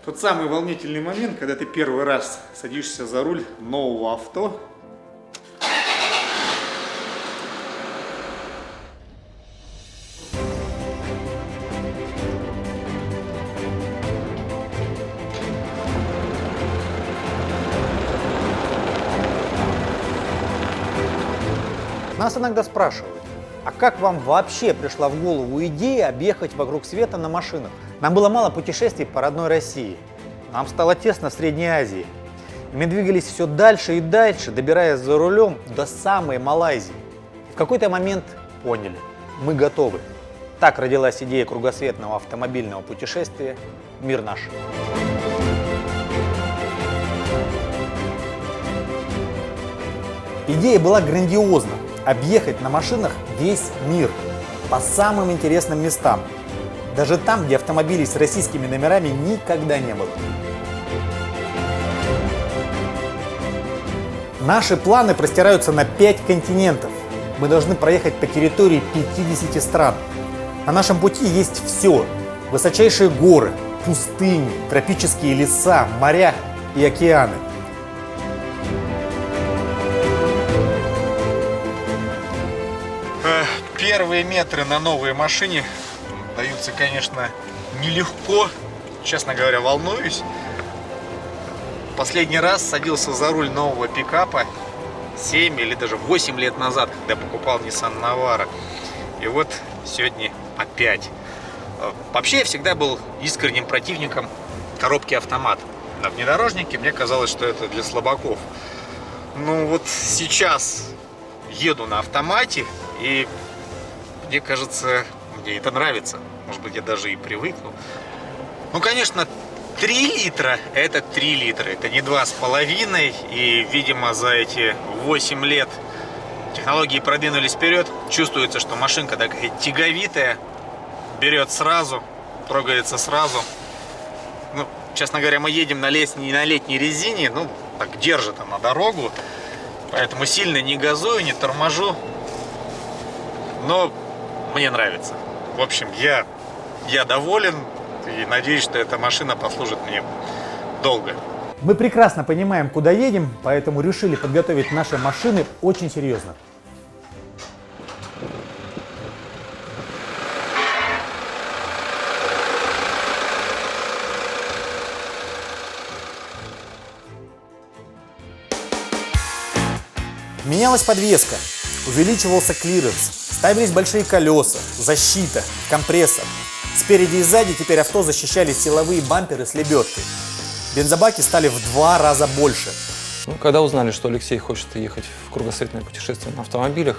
Тот самый волнительный момент, когда ты первый раз садишься за руль нового авто. Нас иногда спрашивают, а как вам вообще пришла в голову идея объехать вокруг света на машинах? Нам было мало путешествий по родной России. Нам стало тесно в Средней Азии. И мы двигались все дальше и дальше, добираясь за рулем до самой Малайзии. И в какой-то момент поняли, мы готовы. Так родилась идея кругосветного автомобильного путешествия «Мир наш». Идея была грандиозна – объехать на машинах весь мир по самым интересным местам. Даже там, где автомобилей с российскими номерами никогда не было. Наши планы простираются на 5 континентов. Мы должны проехать по территории 50 стран. На нашем пути есть все. Высочайшие горы, пустыни, тропические леса, моря и океаны. Первые метры на новой машине даются, конечно, нелегко. Честно говоря, волнуюсь. Последний раз садился за руль нового пикапа 7 или даже 8 лет назад, когда покупал Nissan Navara. И вот сегодня опять. Вообще я всегда был искренним противником коробки автомат. На внедорожнике мне казалось, что это для слабаков. Ну вот сейчас еду на автомате, и мне кажется, мне это нравится. Может быть, я даже и привыкну. Ну, конечно, 3 литра – это 3 литра. Это не 2,5. И, видимо, за эти 8 лет технологии продвинулись вперед. Чувствуется, что машинка такая тяговитая. Берет сразу, трогается сразу. Ну, честно говоря, мы едем на летней резине. Ну, так держит она дорогу. Поэтому сильно не газую, не торможу. Но мне нравится. В общем, я доволен и надеюсь, что эта машина послужит мне долго. Мы прекрасно понимаем, куда едем, поэтому решили подготовить наши машины очень серьезно. Менялась подвеска, увеличивался клиренс, ставились большие колеса, защита, компрессор. Спереди и сзади теперь авто защищали силовые бамперы с лебедкой. Бензобаки стали в 2 раза больше. Когда узнали, что Алексей хочет ехать в кругосветное путешествие на автомобилях,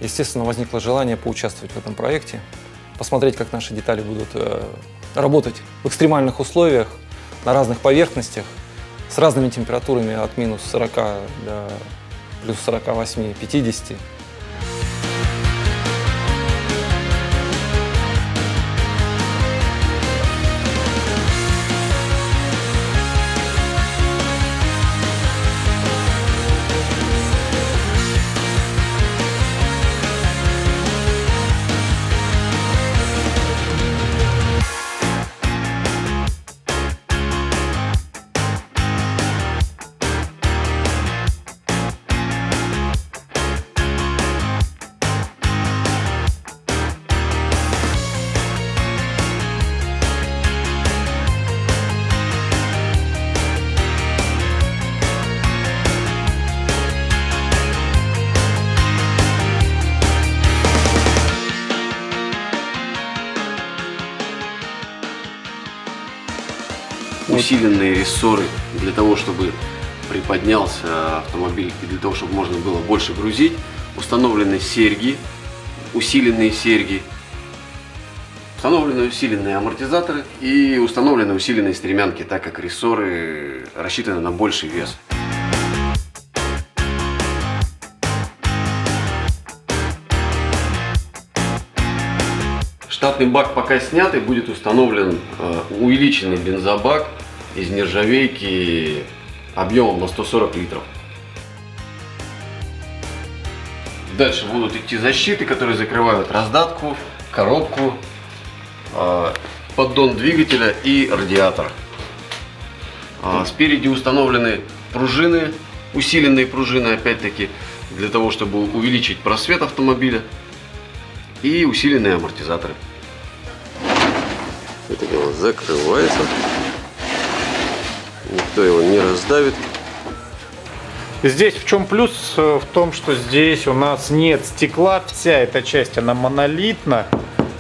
естественно, возникло желание поучаствовать в этом проекте, посмотреть, как наши детали будут работать в экстремальных условиях, на разных поверхностях, с разными температурами от минус 40 до плюс 48-50. Усиленные рессоры для того, чтобы приподнялся автомобиль и для того, чтобы можно было больше грузить. Установлены серьги, усиленные серьги, установлены усиленные амортизаторы и установлены усиленные стремянки, так как рессоры рассчитаны на больший вес. Штатный бак пока снятый, будет установлен увеличенный бензобак из нержавейки объемом на 140 литров. Дальше будут идти защиты, которые закрывают раздатку, коробку, поддон двигателя и радиатор. Спереди установлены пружины, усиленные пружины, опять-таки, для того, чтобы увеличить просвет автомобиля. И усиленные амортизаторы. Это дело закрывается. Никто его не раздавит. Здесь в чем плюс? В том, что здесь у нас нет стекла. Вся эта часть, она монолитна.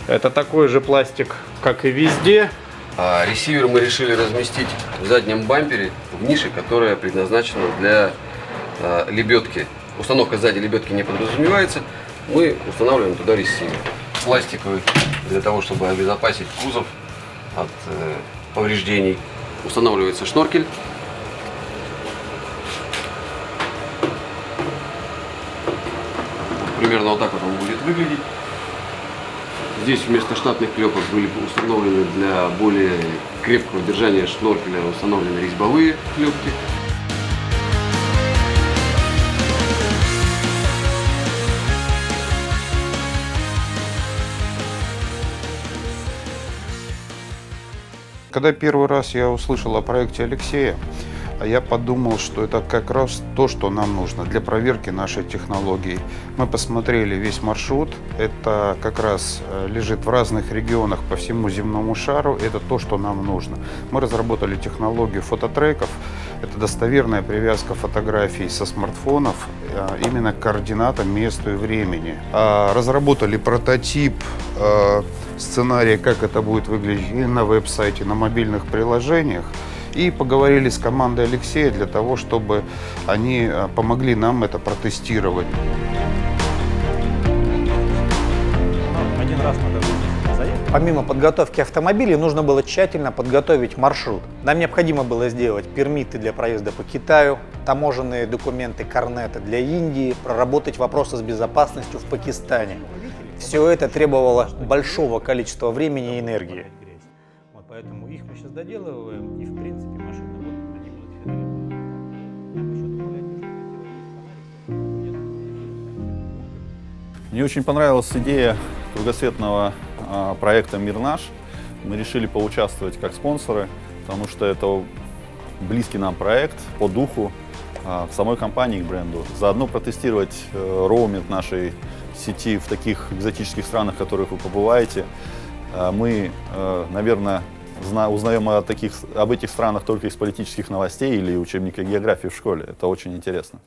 Это такой же пластик, как и везде. Ресивер мы решили разместить в заднем бампере, в нише, которая предназначена для лебедки. Установка сзади лебедки не подразумевается. Мы устанавливаем туда ресивер. Пластиковый, для того, чтобы обезопасить кузов от повреждений. Устанавливается шноркель. Примерно вот так вот он будет выглядеть. Здесь вместо штатных клепок были установлены для более крепкого держания шноркеля установлены резьбовые клепки. Когда первый раз я услышал о проекте Алексея, я подумал, что это как раз то, что нам нужно для проверки нашей технологии. Мы посмотрели весь маршрут, это как раз лежит в разных регионах по всему земному шару, это то, что нам нужно. Мы разработали технологию фототреков, это достоверная привязка фотографий со смартфонов именно к координатам, месту и времени. Разработали прототип сценария, как это будет выглядеть и на веб-сайте, на мобильных приложениях. И поговорили с командой Алексея для того, чтобы они помогли нам это протестировать. Один раз надо заехать. Помимо подготовки автомобилей, нужно было тщательно подготовить маршрут. Нам необходимо было сделать пермиты для проезда по Китаю, таможенные документы Корнета для Индии, проработать вопросы с безопасностью в Пакистане. Все это требовало большого количества времени и энергии. Вот поэтому их мы сейчас доделываем, и в принципе машины вот они будут. Мне очень понравилась идея кругосветного проекта «Мир наш». Мы решили поучаствовать как спонсоры, потому что это близкий нам проект по духу, в самой компании к бренду. Заодно протестировать роуминг нашей сети в таких экзотических странах, в которых вы побываете. Мы, наверное, узнаем об этих странах только из политических новостей или учебника географии в школе. Это очень интересно.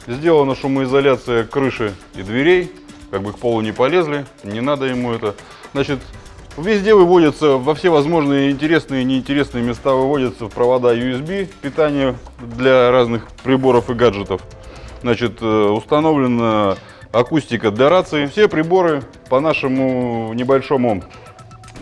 Сделана шумоизоляция крыши и дверей, как бы к полу не полезли, не надо ему это. Значит, везде выводятся, во все возможные интересные и неинтересные места выводятся провода USB, питание для разных приборов и гаджетов. Значит, установлена акустика для рации. Все приборы по нашему небольшому,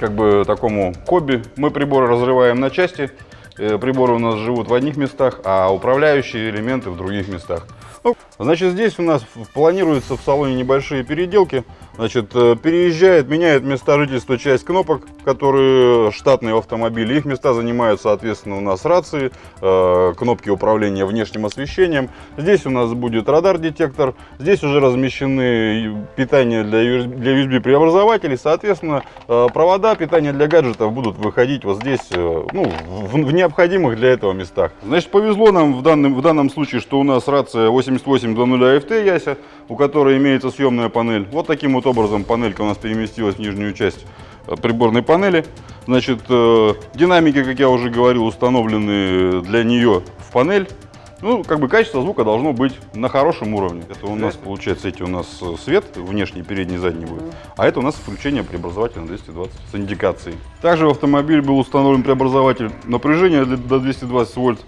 как бы такому хобби, мы приборы разрываем на части. Приборы у нас живут в одних местах, а управляющие элементы в других местах. Ну, значит, здесь у нас планируется в салоне небольшие переделки. Значит, переезжает, меняет места жительства часть кнопок, которые штатные в автомобиле. Их места занимают, соответственно, у нас рации, кнопки управления внешним освещением. Здесь у нас будет радар-детектор. Здесь уже размещены питания для USB-преобразователей. Соответственно, провода питания для гаджетов будут выходить вот здесь, ну, в необходимых для этого местах. Значит, повезло нам в данном случае, что у нас рация 8800 AFT Яся, у которой имеется съемная панель. Вот таким вот образом панелька у нас переместилась в нижнюю часть приборной панели. Значит, динамики, как я уже говорил, установлены для нее в панель. Ну, как бы качество звука должно быть на хорошем уровне. Это у нас, получается, эти у нас свет внешний, передний, задний будет. А это у нас включение преобразователя на 220 с индикацией. Также в автомобиль был установлен преобразователь напряжения до 220 вольт.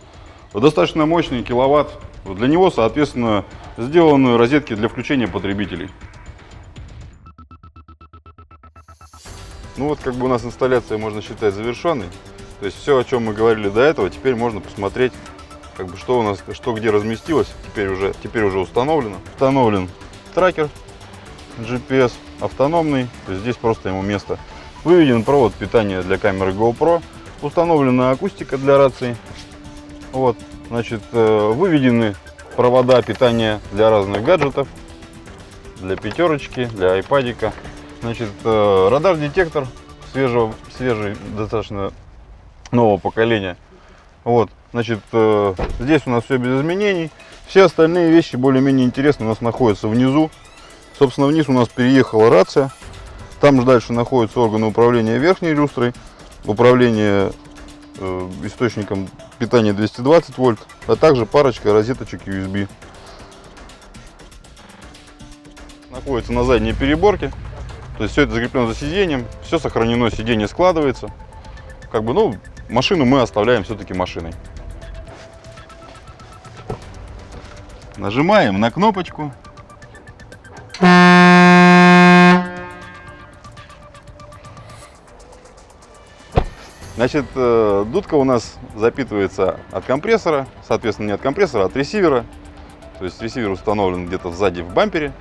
Достаточно мощный, киловатт. Для него, соответственно, сделаны розетки для включения потребителей. Ну вот, как бы у нас инсталляция, можно считать, завершенной. То есть все, о чем мы говорили до этого, теперь можно посмотреть, как бы, что у нас, что где разместилось. Теперь уже установлено. Установлен трекер GPS автономный. То есть здесь просто ему место. Выведен провод питания для камеры GoPro. Установлена акустика для рации. Вот, значит, выведены провода питания для разных гаджетов, для пятерочки, для айпадика. Значит, радар-детектор свежий, достаточно нового поколения. Вот, значит, здесь у нас все без изменений. Все остальные вещи более-менее интересные у нас находятся внизу. Собственно, вниз у нас переехала рация. Там же дальше находятся органы управления верхней люстрой, управление источником питания 220 вольт, а также парочка розеточек USB. Находится на задней переборке. То есть все это закреплено за сиденьем, все сохранено, сиденье складывается. Как бы, ну, машину мы оставляем все-таки машиной. Нажимаем на кнопочку. Значит, дудка у нас запитывается от компрессора, соответственно, не от компрессора, а от ресивера. То есть ресивер установлен где-то сзади в бампере.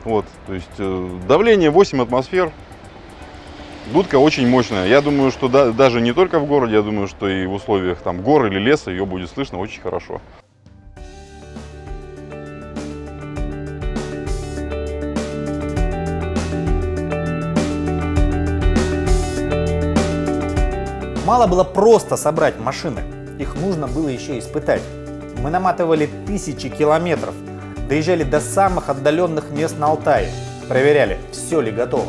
Вот, то есть давление 8 атмосфер. Дудка очень мощная. Я думаю, что даже не только в городе, я думаю, что и в условиях там гор или леса ее будет слышно очень хорошо. Мало было просто собрать машины, их нужно было еще испытать. Мы наматывали тысячи километров, доезжали до самых отдаленных мест на Алтае, проверяли, все ли готово.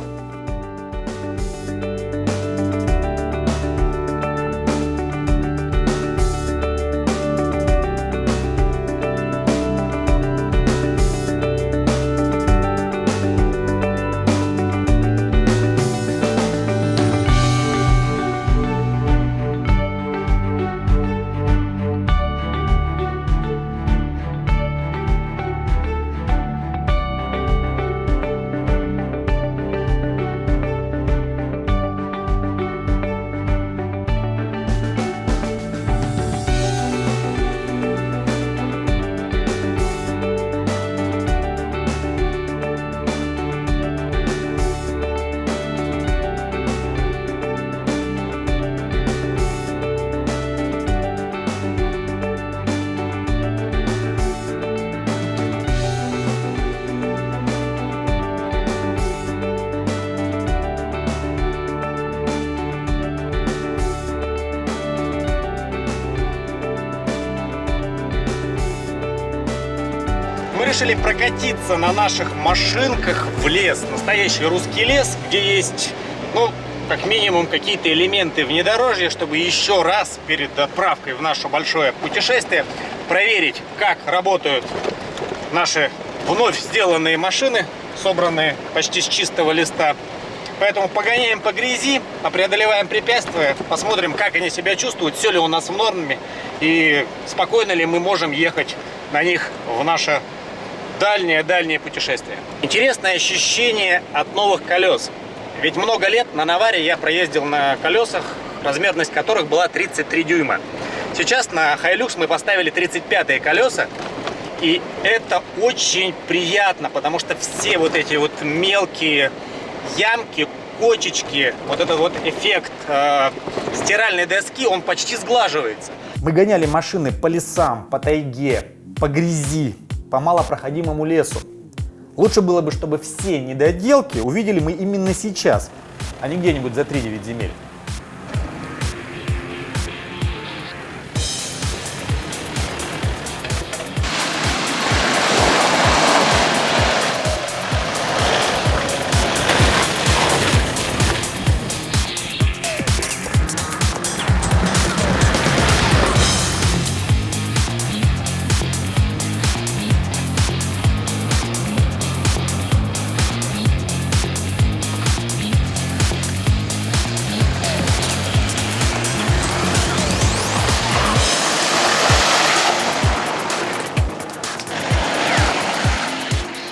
Мы решили прокатиться на наших машинках в лес. Настоящий русский лес, где есть, ну, как минимум какие-то элементы внедорожья, чтобы еще раз перед отправкой в наше большое путешествие проверить, как работают наши вновь сделанные машины, собранные почти с чистого листа. Поэтому погоняем по грязи, преодолеваем препятствия, посмотрим, как они себя чувствуют, все ли у нас в норме и спокойно ли мы можем ехать на них в наше дальнее путешествие. Интересное ощущение от новых колес. Ведь много лет на Наваре я проездил на колесах, размерность которых была 33 дюйма. Сейчас на Hilux мы поставили 35-е колеса. И это очень приятно, потому что все вот эти вот мелкие ямки, кочечки, вот этот вот эффект стиральной доски, он почти сглаживается. Мы гоняли машины по лесам, по тайге, по грязи, по малопроходимому лесу. Лучше было бы, чтобы все недоделки увидели мы именно сейчас, а не где-нибудь за 3-9 земель.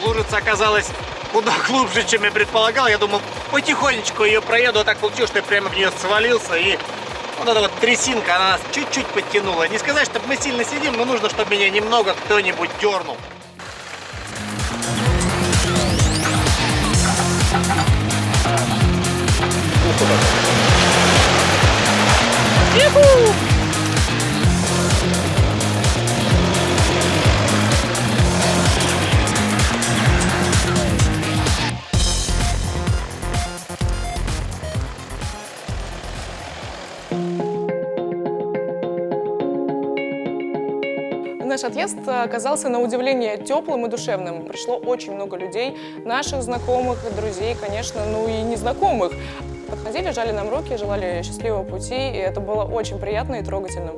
Лужица оказалась куда глубже, чем я предполагал. Я думал, потихонечку ее проеду, а так получилось, что я прямо в нее свалился. И вот эта вот трясинка, она нас чуть-чуть подтянула. Не сказать, чтобы мы сильно сидим, но нужно, чтобы меня немного кто-нибудь дернул. наш отъезд оказался на удивление теплым и душевным. Пришло очень много людей, наших знакомых, друзей, конечно, ну и незнакомых. Подходили, жали нам руки, желали счастливого пути, и это было очень приятно и трогательно.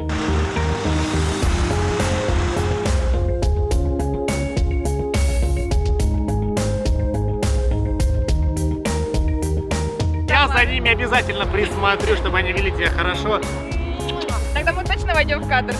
Я за ними обязательно присмотрю, чтобы они вели тебя хорошо. Тогда мы точно войдем в кадр.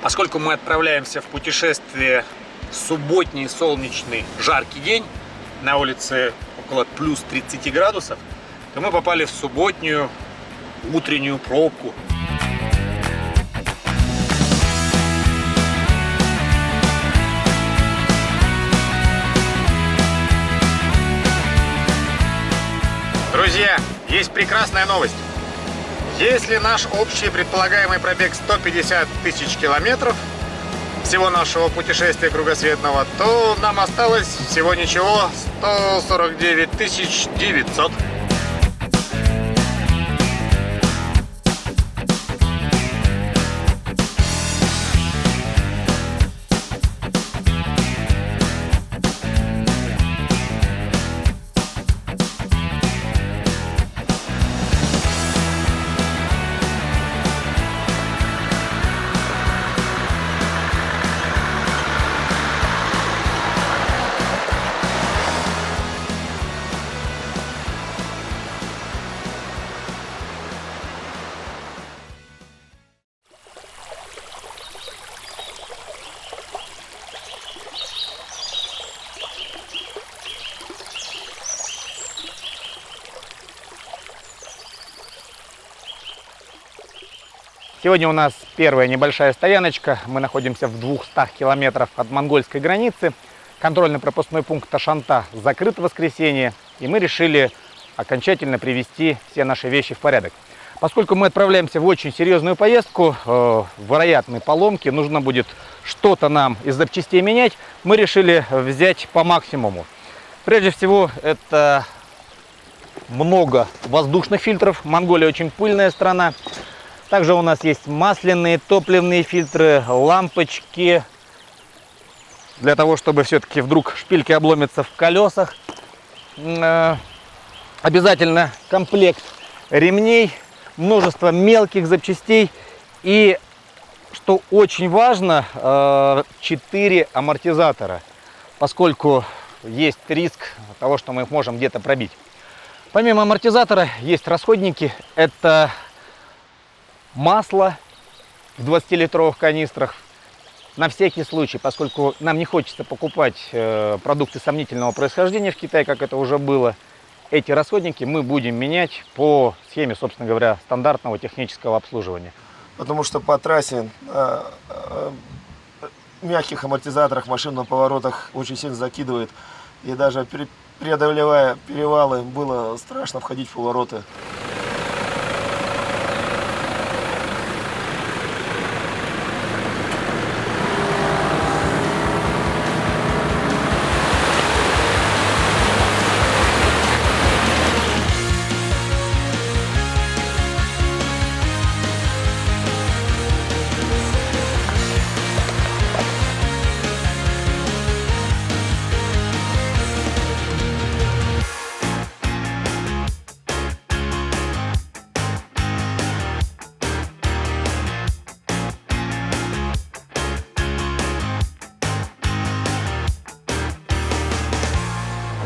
Поскольку мы отправляемся в путешествие в субботний солнечный жаркий день, на улице около плюс 30 градусов, то мы попали в субботнюю утреннюю пробку. Друзья, есть прекрасная новость. Если наш общий предполагаемый пробег 150 тысяч километров всего нашего путешествия кругосветного, то нам осталось всего ничего 149 900. Сегодня у нас первая небольшая стояночка. Мы находимся в 200 километров от монгольской границы. Контрольно-пропускной пункт Ашанта закрыт в воскресенье. И мы решили окончательно привести все наши вещи в порядок. Поскольку мы отправляемся в очень серьезную поездку, вероятны поломки, нужно будет что-то нам из запчастей менять, мы решили взять по максимуму. Прежде всего, это много воздушных фильтров. Монголия очень пыльная страна. Также у нас есть масляные, топливные фильтры, лампочки, для того, чтобы все-таки вдруг шпильки обломятся в колесах. Обязательно комплект ремней, множество мелких запчастей и, что очень важно, 4 амортизатора, поскольку есть риск того, что мы их можем где-то пробить. Помимо амортизатора есть расходники, это масло в 20-литровых канистрах, на всякий случай, поскольку нам не хочется покупать продукты сомнительного происхождения в Китае, как это уже было. Эти расходники мы будем менять по схеме, собственно говоря, стандартного технического обслуживания. Потому что по трассе мягких амортизаторах машин на поворотах очень сильно закидывает. И даже преодолевая перевалы, было страшно входить в повороты.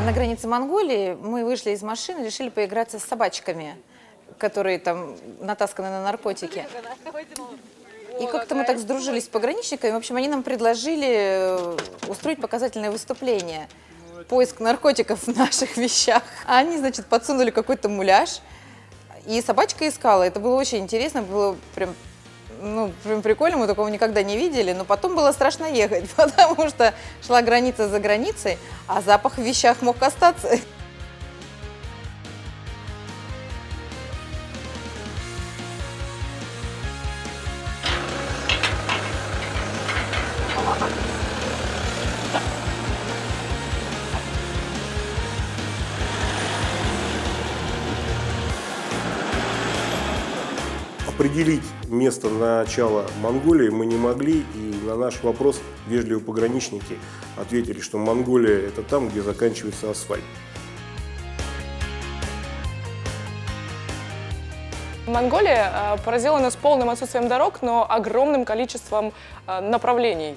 На границе Монголии мы вышли из машины, решили поиграться с собачками, которые там натасканы на наркотики. И как-то мы так сдружились с пограничниками. В общем, они нам предложили устроить показательное выступление. Поиск наркотиков в наших вещах. А они, значит, подсунули какой-то муляж. И собачка искала. Это было очень интересно, было прям прикольно, мы такого никогда не видели, но потом было страшно ехать, потому что шла граница за границей, а запах в вещах мог остаться. Определить место начала Монголии мы не могли, и на наш вопрос вежливые пограничники ответили, что Монголия – это там, где заканчивается асфальт. Монголия поразила нас полным отсутствием дорог, но огромным количеством направлений.